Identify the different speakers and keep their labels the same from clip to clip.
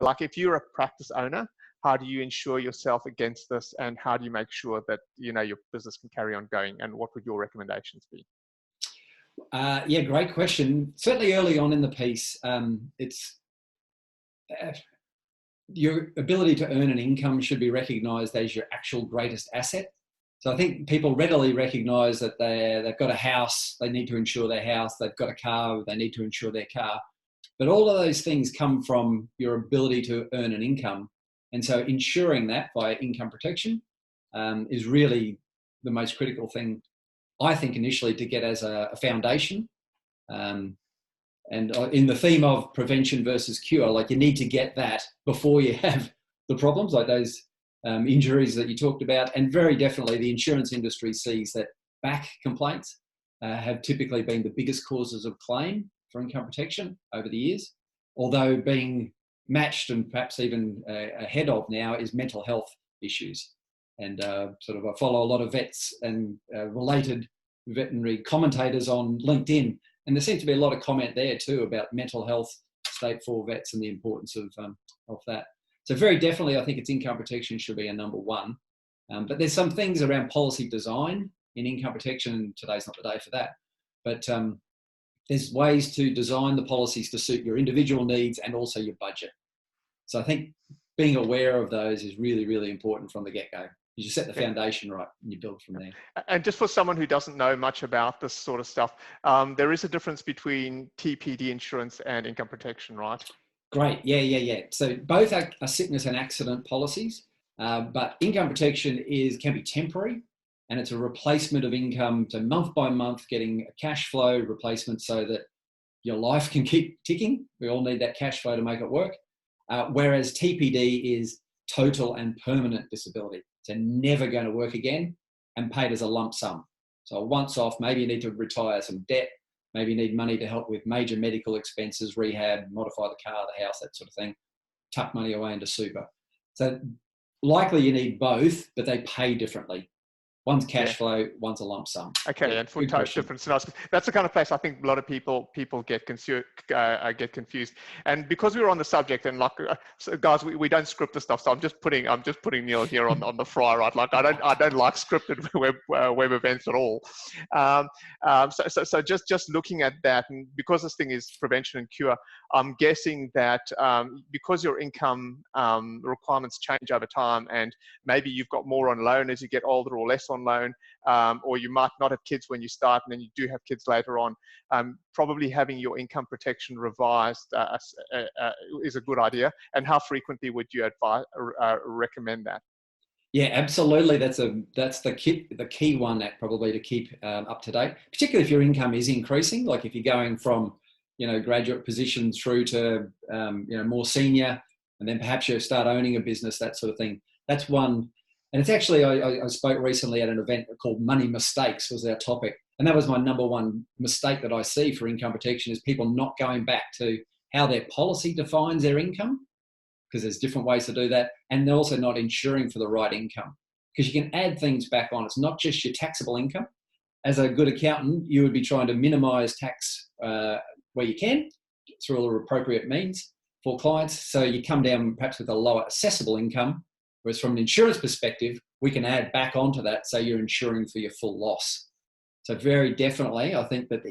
Speaker 1: Like if you're a practice owner, how do you insure yourself against this, and how do you make sure that your business can carry on going, and what would your recommendations be?
Speaker 2: Yeah, great question. Certainly early on in the piece, it's your ability to earn an income should be recognised as your actual greatest asset. So I think people readily recognise that they've got a house, they need to insure their house, they've got a car, they need to insure their car. But all of those things come from your ability to earn an income. And so insuring that via income protection is really the most critical thing, I think, initially to get as a foundation. And in the theme of prevention versus cure, like you need to get that before you have the problems, like those injuries that you talked about. And very definitely the insurance industry sees that back complaints have typically been the biggest causes of claim for income protection over the years, although being matched and perhaps even ahead of now is mental health issues. And I follow a lot of vets and related veterinary commentators on LinkedIn, and there seems to be a lot of comment there too about mental health state for vets and the importance of that. So very definitely, I think it's income protection should be a number one. But there's some things around policy design in income protection, and today's not the day for that. But there's ways to design the policies to suit your individual needs and also your budget. So I think being aware of those is really, really important from the get-go. You just set the foundation right and you build from there.
Speaker 1: And just for someone who doesn't know much about this sort of stuff, there is a difference between TPD insurance and income protection, right?
Speaker 2: Great. Yeah. So both are sickness and accident policies, but income protection can be temporary, and it's a replacement of income. So month by month, getting a cash flow replacement so that your life can keep ticking. We all need that cash flow to make it work. Whereas TPD is total and permanent disability. So never going to work again and paid as a lump sum. So once off, maybe you need to retire some debt, maybe you need money to help with major medical expenses, rehab, modify the car, the house, that sort of thing, tuck money away into super. So likely you need both, but they pay differently. One's cash flow, one's a lump sum.
Speaker 1: Okay, and for totally different scenarios. That's the kind of place I think a lot of people get confused. And because we were on the subject, and like, so guys, we don't script the stuff, so I'm just putting Neil here on the fly, right? Like I don't like scripted web events at all. So just looking at that, and because this thing is prevention and cure, I'm guessing that because your income requirements change over time, and maybe you've got more on loan as you get older or less on loan, or you might not have kids when you start and then you do have kids later on, probably having your income protection revised is a good idea. And how frequently would you recommend that?
Speaker 2: Yeah, absolutely. That's the key one that probably to keep up to date, particularly if your income is increasing. Like if you're going from graduate position through to more senior, and then perhaps you start owning a business, that sort of thing. That's one. And it's actually, I spoke recently at an event called Money Mistakes was our topic. And that was my number one mistake that I see for income protection is people not going back to how their policy defines their income, because there's different ways to do that. And they're also not insuring for the right income, because you can add things back on. It's not just your taxable income. As a good accountant, you would be trying to minimize tax where you can through all the appropriate means for clients. So you come down perhaps with a lower assessable income. Whereas from an insurance perspective, we can add back onto that, so you're insuring for your full loss. So very definitely, I think that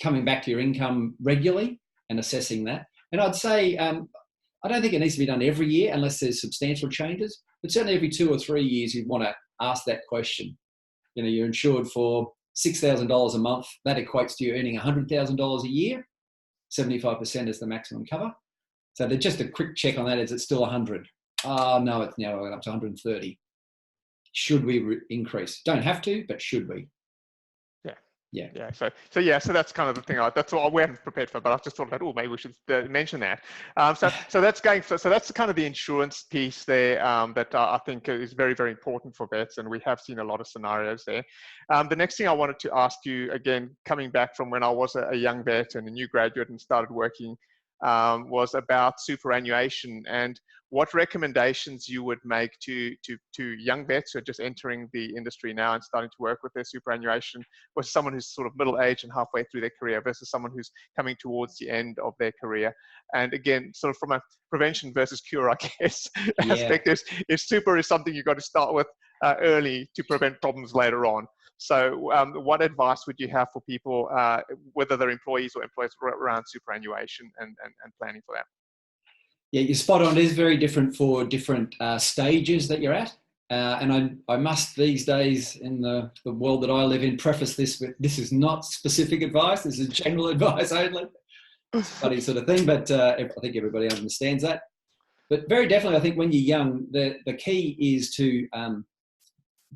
Speaker 2: coming back to your income regularly and assessing that. And I'd say, I don't think it needs to be done every year unless there's substantial changes, but certainly every 2 or 3 years, you'd want to ask that question. You're insured for $6,000 a month. That equates to you earning $100,000 a year. 75% is the maximum cover. So just a quick check on that. Is it still 100? Oh, no, it's now up to 130. Should we increase? Don't have to, but should we? Yeah. So that's kind of the thing. That's what we haven't prepared for, but I've just thought about, maybe we should mention that. So that's that's kind of the insurance piece there that I think is very, very important for vets, and we have seen a lot of scenarios there. The next thing I wanted to ask you, again, coming back from when I was a young vet and a new graduate and started working
Speaker 1: was about superannuation and what recommendations you would make to young vets who are just entering the industry now and starting to work with their superannuation, versus someone who's sort of middle-aged and halfway through their career versus someone who's coming towards the end of their career. And again, sort of from a prevention versus cure, I guess, aspect, is super is something you've got to start with early to prevent problems later on. So what advice would you have for people, whether they're employees or employers, around superannuation and planning for that?
Speaker 2: Yeah, you're spot on. It is very different for different stages that you're at. And I must these days, in the world that I live in, preface this with, this is not specific advice. This is general advice only. It's a funny sort of thing, but I think everybody understands that. But very definitely, I think when you're young, the key is to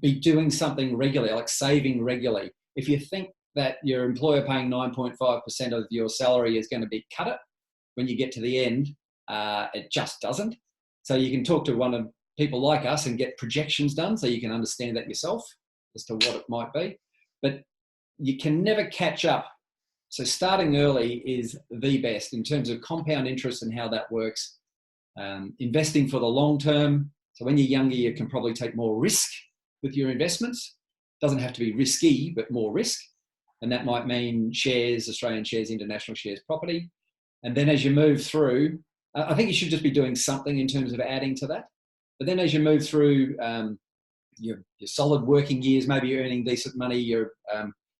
Speaker 2: be doing something regularly, like saving regularly. If you think that your employer paying 9.5% of your salary is going to be cut it, when you get to the end, it just doesn't. So you can talk to one of people like us and get projections done so you can understand that yourself as to what it might be. But you can never catch up. So starting early is the best in terms of compound interest and how that works. Investing for the long term. So when you're younger, you can probably take more risk with your investments. Doesn't have to be risky, but more risk. And that might mean shares, Australian shares, international shares, property. And then as you move through, I think you should just be doing something in terms of adding to that. But then as you move through your solid working years, maybe you're earning decent money, you're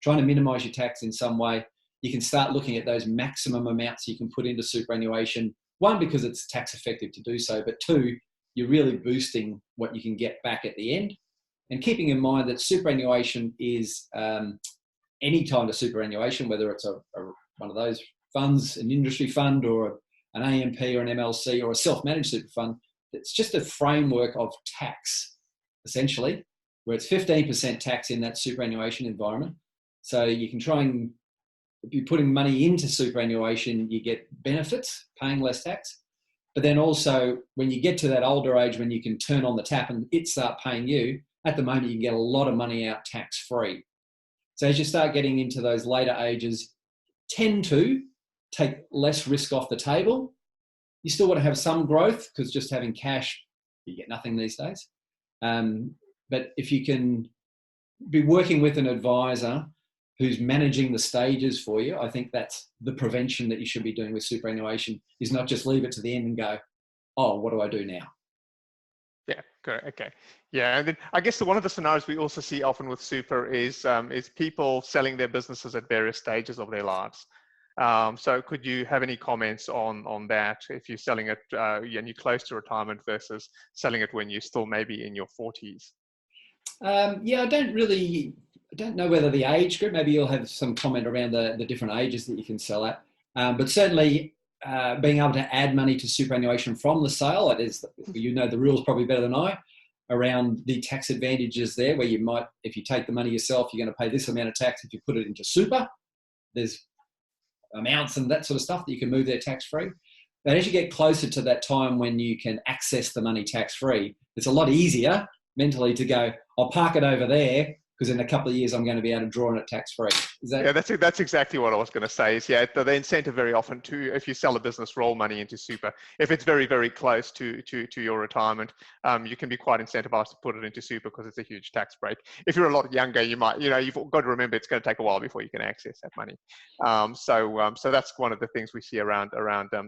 Speaker 2: trying to minimise your tax in some way, you can start looking at those maximum amounts you can put into superannuation. One, because it's tax effective to do so, but two, you're really boosting what you can get back at the end. And keeping in mind that superannuation is any kind of superannuation, whether it's one of those funds, an industry fund, or an AMP or an MLC or a self-managed super fund, it's just a framework of tax, essentially, where it's 15% tax in that superannuation environment. So you can try and, if you're putting money into superannuation, you get benefits, paying less tax. But then also, when you get to that older age, when you can turn on the tap and it start paying you, at the moment, you can get a lot of money out tax-free. So as you start getting into those later ages, tend to take less risk off the table. You still want to have some growth, because just having cash, you get nothing these days. But if you can be working with an advisor who's managing the stages for you, I think that's the prevention that you should be doing with superannuation, is not just leave it to the end and go, oh, what do I do now?
Speaker 1: Yeah, correct. Okay. Yeah, and then I guess one of the scenarios we also see often with super is people selling their businesses at various stages of their lives. So could you have any comments on that, if you're selling it and you're close to retirement versus selling it when you're still maybe in your 40s?
Speaker 2: Yeah, I don't know whether the age group, maybe you'll have some comment around the different ages that you can sell at. But certainly being able to add money to superannuation from the sale, it is, you know the rules probably better than I, around the tax advantages there, where you might, if you take the money yourself, you're going to pay this amount of tax. If you put it into super, there's amounts and that sort of stuff that you can move there tax-free. But as you get closer to that time when you can access the money tax-free, it's a lot easier mentally to go, I'll park it over there, because in a couple of years I'm going to be able to draw on it tax-free.
Speaker 1: Yeah, that's exactly what I was going to say. Is the incentive very often to, if you sell a business, roll money into super. If it's very, very close to your retirement, you can be quite incentivized to put it into super because it's a huge tax break. If you're a lot younger, you might, you've got to remember it's going to take a while before you can access that money. So that's one of the things we see around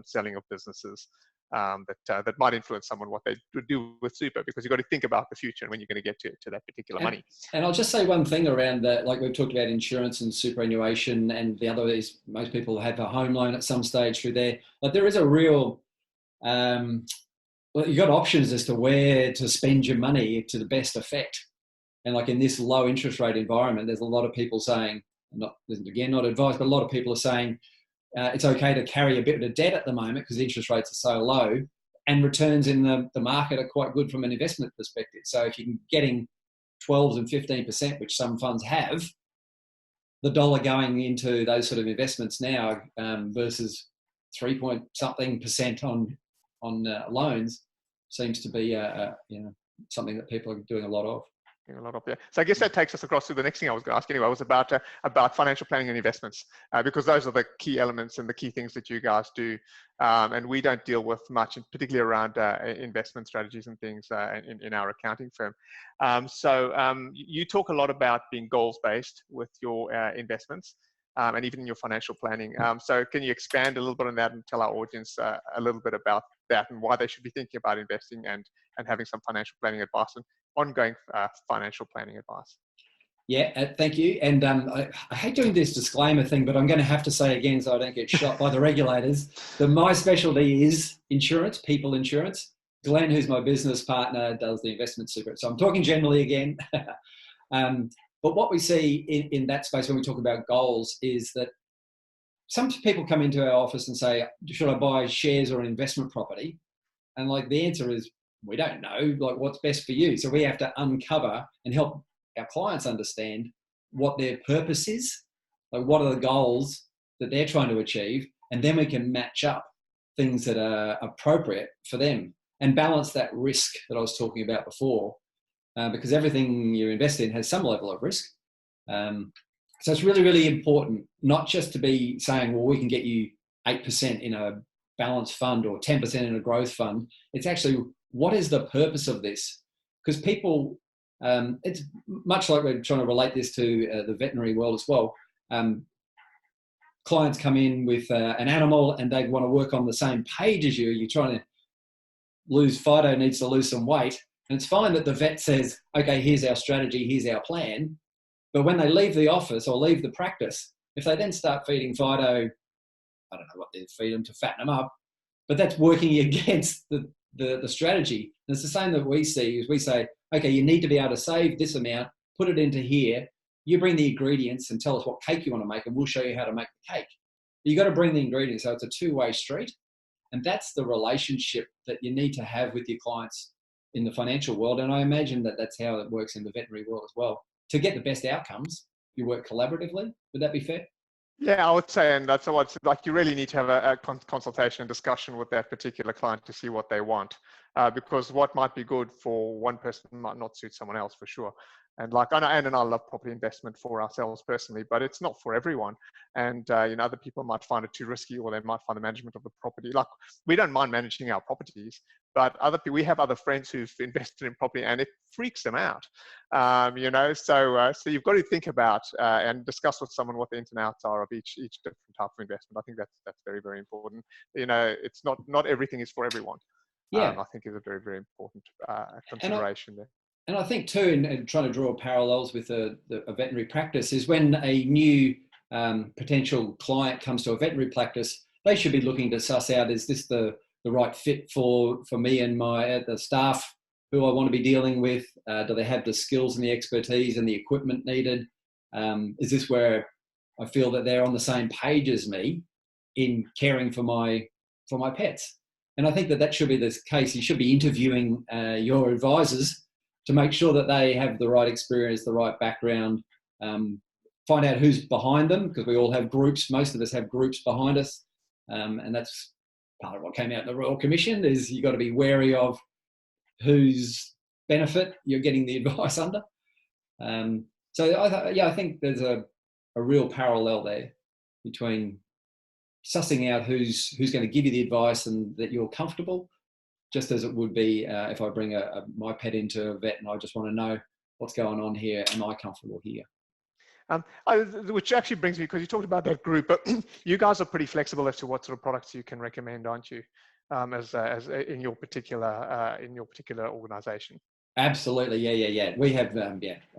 Speaker 1: selling of businesses. That might influence someone what they would do with super, because you've got to think about the future and when you're going to get to that particular money.
Speaker 2: And I'll just say one thing around that, like we've talked about insurance and superannuation, and the other is most people have a home loan at some stage through there. Like there is a real, well, you've got options as to where to spend your money to the best effect. And like in this low interest rate environment, there's a lot of people saying, not advised, but a lot of people are saying, it's okay to carry a bit of debt at the moment because interest rates are so low, and returns in the market are quite good from an investment perspective. So if you're getting 12s and 15%, which some funds have, the dollar going into those sort of investments now versus 3-point-something% on loans seems to be something that people are doing a lot of.
Speaker 1: A lot of, yeah. So I guess that takes us across to the next thing I was going to ask anyway, was about financial planning and investments, because those are the key elements and the key things that you guys do. And we don't deal with much, particularly around investment strategies and things in our accounting firm. You talk a lot about being goals-based with your investments. And even in your financial planning. So can you expand a little bit on that and tell our audience a little bit about that and why they should be thinking about investing and having some financial planning advice and ongoing financial planning advice?
Speaker 2: Yeah, thank you. And I hate doing this disclaimer thing, but I'm going to have to say again so I don't get shot by the regulators, that my specialty is insurance, people insurance. Glenn, who's my business partner, does the investment secret. So I'm talking generally again. But what we see in that space when we talk about goals is that some people come into our office and say, should I buy shares or an investment property? And like the answer is, we don't know, like what's best for you. So we have to uncover and help our clients understand what their purpose is, like what are the goals that they're trying to achieve, and then we can match up things that are appropriate for them and balance that risk that I was talking about before. Because everything you invest in has some level of risk. So it's really, really important not just to be saying, well, we can get you 8% in a balanced fund or 10% in a growth fund. It's actually, what is the purpose of this? Because people, it's much like we're trying to relate this to the veterinary world as well. Clients come in with an animal and they want to work on the same page as you. You're trying to lose, Fido needs to lose some weight. And it's fine that the vet says, okay, here's our strategy, here's our plan. But when they leave the office or leave the practice, if they then start feeding Fido, I don't know what they feed them to fatten them up, but that's working against the strategy. And it's the same that we see is we say, okay, you need to be able to save this amount, put it into here. You bring the ingredients and tell us what cake you want to make and we'll show you how to make the cake. But you've got to bring the ingredients. So it's a two-way street. And that's the relationship that you need to have with your clients in the financial world. And I imagine that that's how it works in the veterinary world as well. To get the best outcomes, you work collaboratively. Would that be fair?
Speaker 1: Yeah, I would say, and that's what's like, you really need to have a consultation and discussion with that particular client to see what they want, because what might be good for one person might not suit someone else, for sure. And like, and I love property investment for ourselves personally, but it's not for everyone. And other people might find it too risky, or they might find the management of the property. Like, we don't mind managing our properties, but other people, we have other friends who've invested in property, and it freaks them out. So you've got to think about and discuss with someone what the ins and outs are of each different type of investment. I think that's very, very important. It's not everything is for everyone.
Speaker 2: Yeah,
Speaker 1: I think is a very, very important consideration there.
Speaker 2: And I think too, in trying to draw parallels with a veterinary practice, is when a new potential client comes to a veterinary practice, they should be looking to suss out, is this the right fit for me and the staff who I want to be dealing with? Do they have the skills and the expertise and the equipment needed? Is this where I feel that they're on the same page as me in caring for my pets? And I think that should be the case. You should be interviewing your advisors to make sure that they have the right experience, the right background, find out who's behind them, because we all have groups. Most of us have groups behind us. And that's part of what came out in the Royal Commission, is you've got to be wary of whose benefit you're getting the advice under. I think there's a real parallel there between sussing out who's going to give you the advice and that you're comfortable, just as it would be if I bring my pet into a vet and I just want to know what's going on here. Am I comfortable here?
Speaker 1: Which actually brings me, because you talked about that group, but you guys are pretty flexible as to what sort of products you can recommend, aren't you? As in your particular organization.
Speaker 2: Absolutely, yeah. We have, I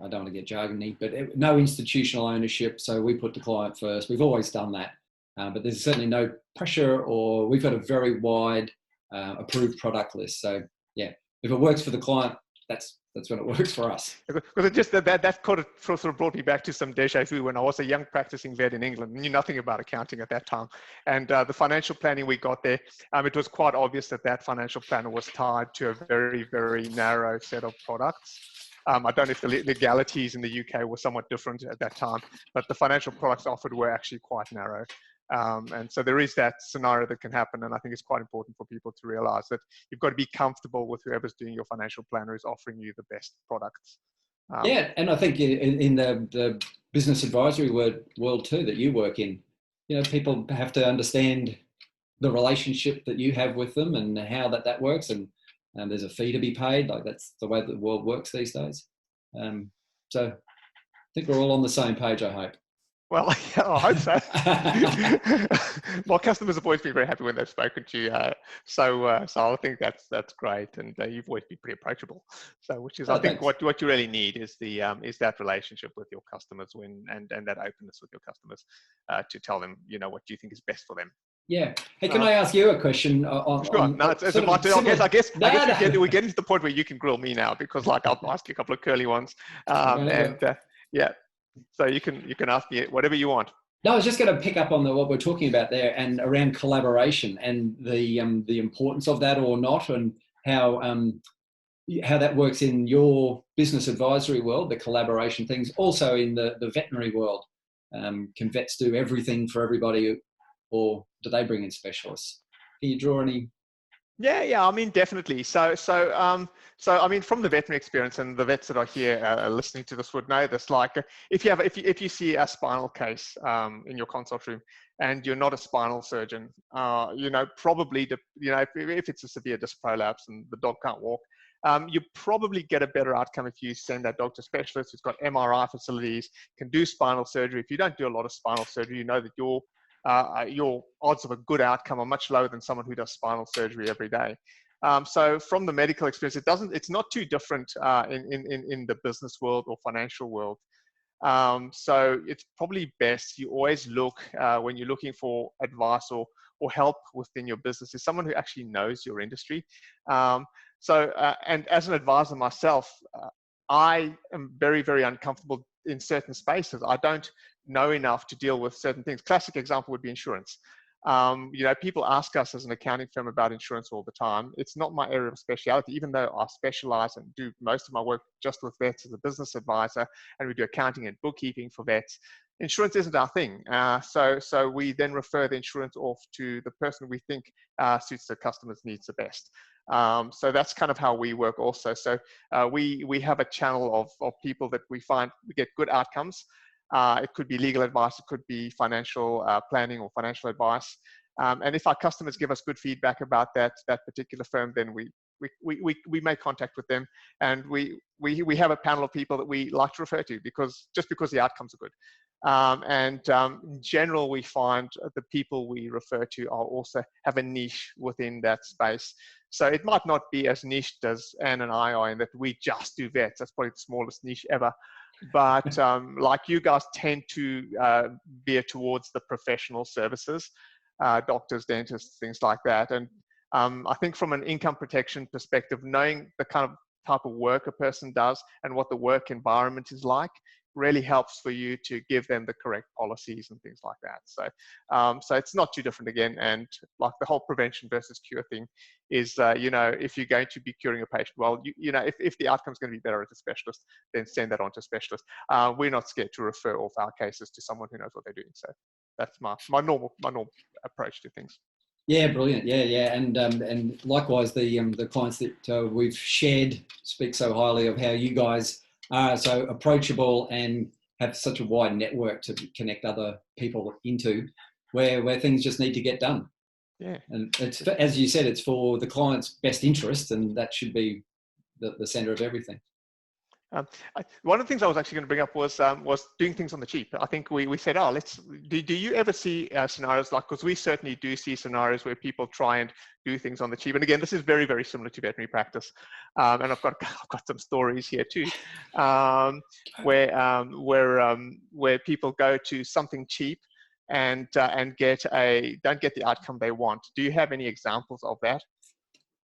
Speaker 2: don't want to get jargony, but no institutional ownership. So we put the client first. We've always done that, but there's certainly no pressure, or we've got a very wide approved product list. So yeah, if it works for the client, that's when it works for us.
Speaker 1: Because it just that sort of brought me back to some déjà vu when I was a young practicing vet in England. Knew nothing about accounting at that time, and the financial planning we got there, it was quite obvious that financial planner was tied to a very, very narrow set of products. I don't know if the legalities in the UK were somewhat different at that time, but the financial products offered were actually quite narrow. And so there is that scenario that can happen. And I think it's quite important for people to realize that you've got to be comfortable with whoever's doing your financial planner is offering you the best products.
Speaker 2: Yeah, and I think in the business advisory world too that you work in, people have to understand the relationship that you have with them and how that works, and there's a fee to be paid. Like that's the way that the world works these days. So I think we're all on the same page, I hope.
Speaker 1: Well, yeah, I hope so. My customers have always been very happy when they've spoken to you. So I think that's great, and you've always been pretty approachable. So, which is, I think,
Speaker 2: thanks.
Speaker 1: what you really need is is that relationship with your customers and that openness with your customers to tell them, what you think is best for them.
Speaker 2: Yeah. Hey, can I ask you a question?
Speaker 1: Sure. No, I guess we're getting to the point where you can grill me now, because I'll ask you a couple of curly ones, yeah. So you can ask me whatever you want.
Speaker 2: No, I was just going to pick up on what we're talking about there, and around collaboration and the importance of that or not, and how that works in your business advisory world, the collaboration things. Also in the veterinary world, can vets do everything for everybody, or do they bring in specialists? Can you draw any?
Speaker 1: Yeah. I mean, definitely. So I mean, from the veterinary experience, and the vets that are here listening to this would know this. If you see a spinal case in your consult room, and you're not a spinal surgeon, probably if it's a severe disc prolapse and the dog can't walk, you probably get a better outcome if you send that dog to a specialist who's got MRI facilities, can do spinal surgery. If you don't do a lot of spinal surgery, you know that your odds of a good outcome are much lower than someone who does spinal surgery every day. So from the medical experience, it's not too different in the business world or financial world. So it's probably best you always look, when you're looking for advice or help within your business, is someone who actually knows your industry. And as an advisor myself, I am very, very uncomfortable in certain spaces. I don't know enough to deal with certain things. Classic example would be insurance. People ask us as an accounting firm about insurance all the time. It's not my area of speciality, even though I specialize and do most of my work just with vets as a business advisor, and we do accounting and bookkeeping for vets. Insurance isn't our thing. So we then refer the insurance off to the person we think suits the customer's needs the best. So that's kind of how we work also. So we have a channel of people that we find we get good outcomes. It could be legal advice, it could be financial planning or financial advice. And if our customers give us good feedback about that particular firm, then we make contact with them, and we have a panel of people that we like to refer to because the outcomes are good. In general, we find the people we refer to are also have a niche within that space. So it might not be as niched as Anne and I are in that we just do vets. That's probably the smallest niche ever. But like you guys tend to veer towards the professional services, doctors, dentists, things like that. And I think from an income protection perspective, knowing the kind of type of work a person does and what the work environment is like really helps for you to give them the correct policies and things like that. So it's not too different again. And like the whole prevention versus cure thing is, if you're going to be curing a patient, well, if the outcome is going to be better at a specialist, then send that on to a specialist. We're not scared to refer off our cases to someone who knows what they're doing. So that's my normal approach to things.
Speaker 2: Yeah, brilliant. Yeah, and likewise, the clients that we've shared speak so highly of how you guys are so approachable and have such a wide network to connect other people into, where things just need to get done.
Speaker 1: Yeah,
Speaker 2: and it's, as you said, it's for the client's best interest, and that should be the center of everything.
Speaker 1: One of the things I was actually going to bring up was doing things on the cheap. I think we said, do you ever see scenarios like, because we certainly do see scenarios where people try and do things on the cheap. And again, this is very, very similar to veterinary practice. And I've got some stories here too, where people go to something cheap and don't get the outcome they want. Do you have any examples of that?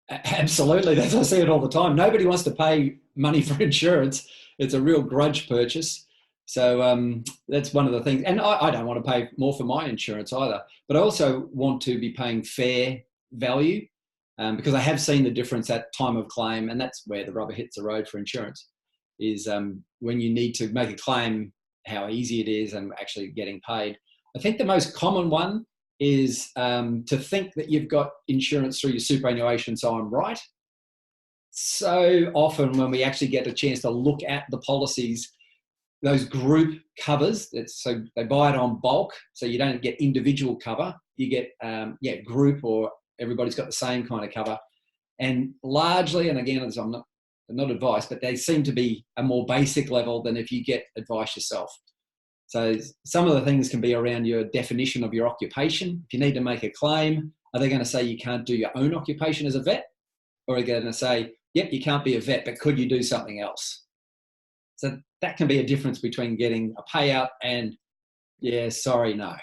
Speaker 2: Absolutely. That's, I see it all the time. Nobody wants to pay money for insurance. It's a real grudge purchase. So that's one of the things. And I don't want to pay more for my insurance either. But I also want to be paying fair value because I have seen the difference at time of claim. And that's where the rubber hits the road for insurance, is when you need to make a claim, how easy it is and actually getting paid. I think the most common one is to think that you've got insurance through your superannuation, so I'm right. So often when we actually get a chance to look at the policies, those group covers, so they buy it on bulk, so you don't get individual cover. You get group, or everybody's got the same kind of cover. And largely, and again, I'm not advice, but they seem to be a more basic level than if you get advice yourself. So some of the things can be around your definition of your occupation. If you need to make a claim, are they going to say you can't do your own occupation as a vet? Or are they going to say, yep, you can't be a vet, but could you do something else? So that can be a difference between getting a payout and, yeah, sorry, no.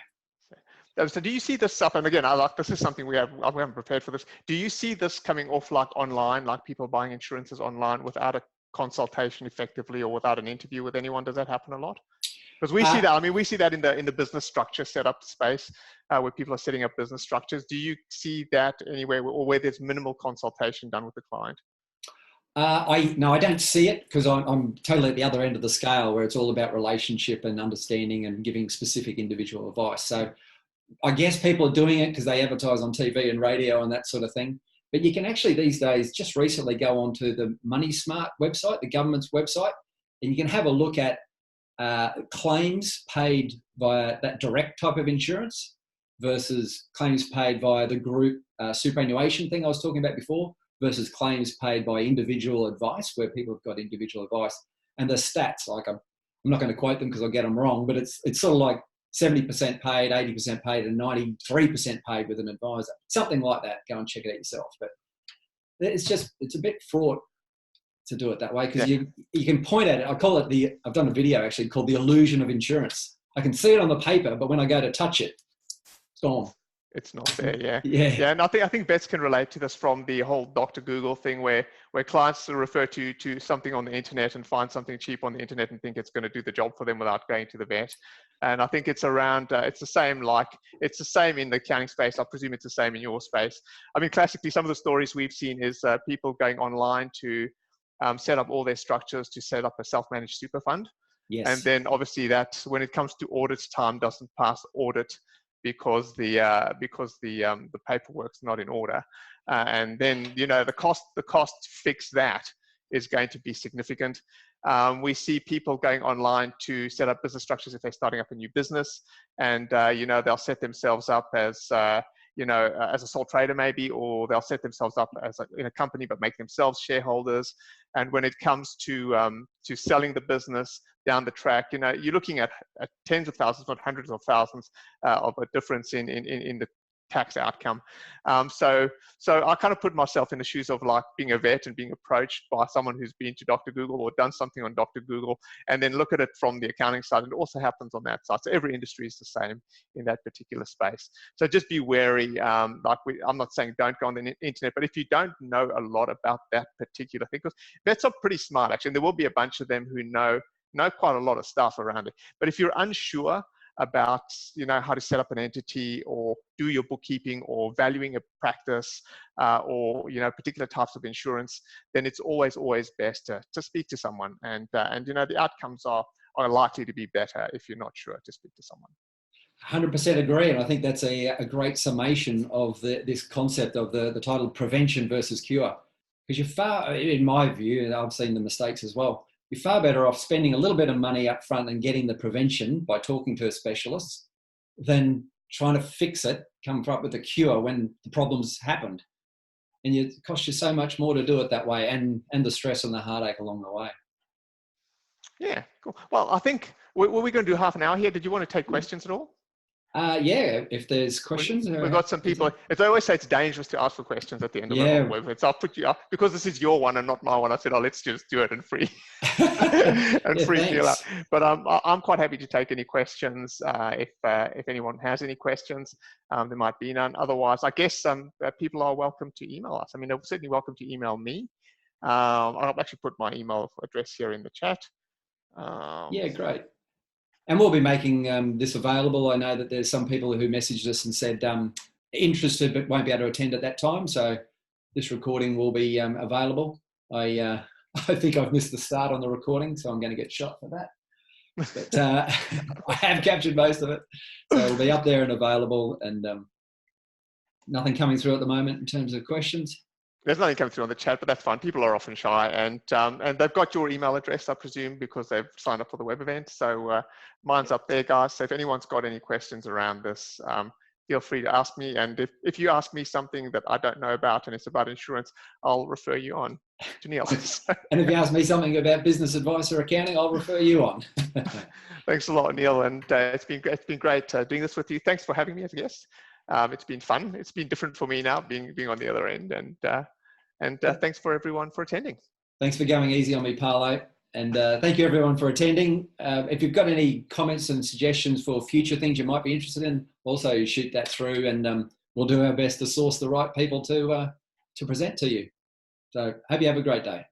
Speaker 1: So do you see this up? And again, this is something we haven't prepared for this. Do you see this coming off like online, like people buying insurances online without a consultation effectively or without an interview with anyone? Does that happen a lot? Because we see that. I mean, we see that in the business structure setup space where people are setting up business structures. Do you see that anywhere, or where there's minimal consultation done with the client?
Speaker 2: I don't see it, because I'm totally at the other end of the scale, where it's all about relationship and understanding and giving specific individual advice. So I guess people are doing it because they advertise on TV and radio and that sort of thing. But you can actually these days just recently go onto the Money Smart website, the government's website, and you can have a look at claims paid via that direct type of insurance versus claims paid via the group superannuation thing I was talking about before, versus claims paid by individual advice, where people have got individual advice. And the stats, like I'm not going to quote them because I'll get them wrong, but it's sort of like 70% paid, 80% paid, and 93% paid with an advisor. Something like that. Go and check it out yourself. But it's a bit fraught to do it that way, because you can point at it. I've done a video actually called The Illusion of Insurance. I can see it on the paper, but when I go to touch it, it's gone.
Speaker 1: It's not there, yeah.
Speaker 2: Yeah.
Speaker 1: And I think vets can relate to this from the whole Dr. Google thing, where clients refer to something on the internet and find something cheap on the internet and think it's going to do the job for them without going to the vet. And I think it's around, it's the same in the accounting space. I presume it's the same in your space. I mean, classically, some of the stories we've seen is people going online to set up all their structures to set up a self-managed super fund.
Speaker 2: Yes.
Speaker 1: And then obviously that, when it comes to audit time, doesn't pass audit because the paperwork's not in order, and then the cost to fix that is going to be significant. We see people going online to set up business structures if they're starting up a new business, and they'll set themselves up as as a sole trader maybe, or they'll set themselves up in a company but make themselves shareholders. And when it comes to selling the business down the track, you're looking at tens of thousands, not hundreds of thousands of a difference in the tax outcome. So I kind of put myself in the shoes of like being a vet and being approached by someone who's been to Dr. Google or done something on Dr. Google, and then look at it from the accounting side. And it also happens on that side. So every industry is the same in that particular space. So just be wary. I'm not saying don't go on the internet, but if you don't know a lot about that particular thing, because vets are pretty smart actually, and there will be a bunch of them who know quite a lot of stuff around it. But if you're unsure about how to set up an entity or do your bookkeeping or valuing a practice or particular types of insurance, then it's always best to speak to someone, and the outcomes are likely to be better if you're not sure, to speak to someone.
Speaker 2: 100% agree, and I think that's a great summation of this concept of the title prevention versus cure, because you're far, in my view, and I've seen the mistakes as well, you're far better off spending a little bit of money up front and getting the prevention by talking to a specialist than trying to fix it, come up with a cure when the problem's happened. And it costs you so much more to do it that way, and the stress and the heartache along the way.
Speaker 1: Yeah, cool. Well, I think we're going to do half an hour here. Did you want to take questions at all?
Speaker 2: Yeah, if there's questions.
Speaker 1: We've got some people. As I always say, it's dangerous to ask for questions at the end of a web. I'll put you up because this is your one and not my one. I said, let's just do it and free feel out. But I'm quite happy to take any questions if anyone has any questions. There might be none. Otherwise, I guess people are welcome to email us. I mean, they're certainly welcome to email me. I'll actually put my email address here in the chat.
Speaker 2: Yeah, great. And we'll be making this available. I know that there's some people who messaged us and said interested but won't be able to attend at that time. So this recording will be available. I think I've missed the start on the recording, so I'm going to get shot for that. But I have captured most of it. So it'll be up there and available, and nothing coming through at the moment in terms of questions.
Speaker 1: There's nothing coming through on the chat, but that's fine. People are often shy, and they've got your email address, I presume, because they've signed up for the web event. So mine's up there, guys. So if anyone's got any questions around this, feel free to ask me. And if you ask me something that I don't know about and it's about insurance, I'll refer you on to Neil.
Speaker 2: And if you ask me something about business advice or accounting, I'll refer you on.
Speaker 1: Thanks a lot, Neil, and it's been great doing this with you. Thanks for having me as a guest. It's been fun. It's been different for me now, being on the other end, and thanks for everyone for attending.
Speaker 2: Thanks for going easy on me, Paolo, and thank you everyone for attending. If you've got any comments and suggestions for future things you might be interested in, also shoot that through, and we'll do our best to source the right people to present to you. So hope you have a great day.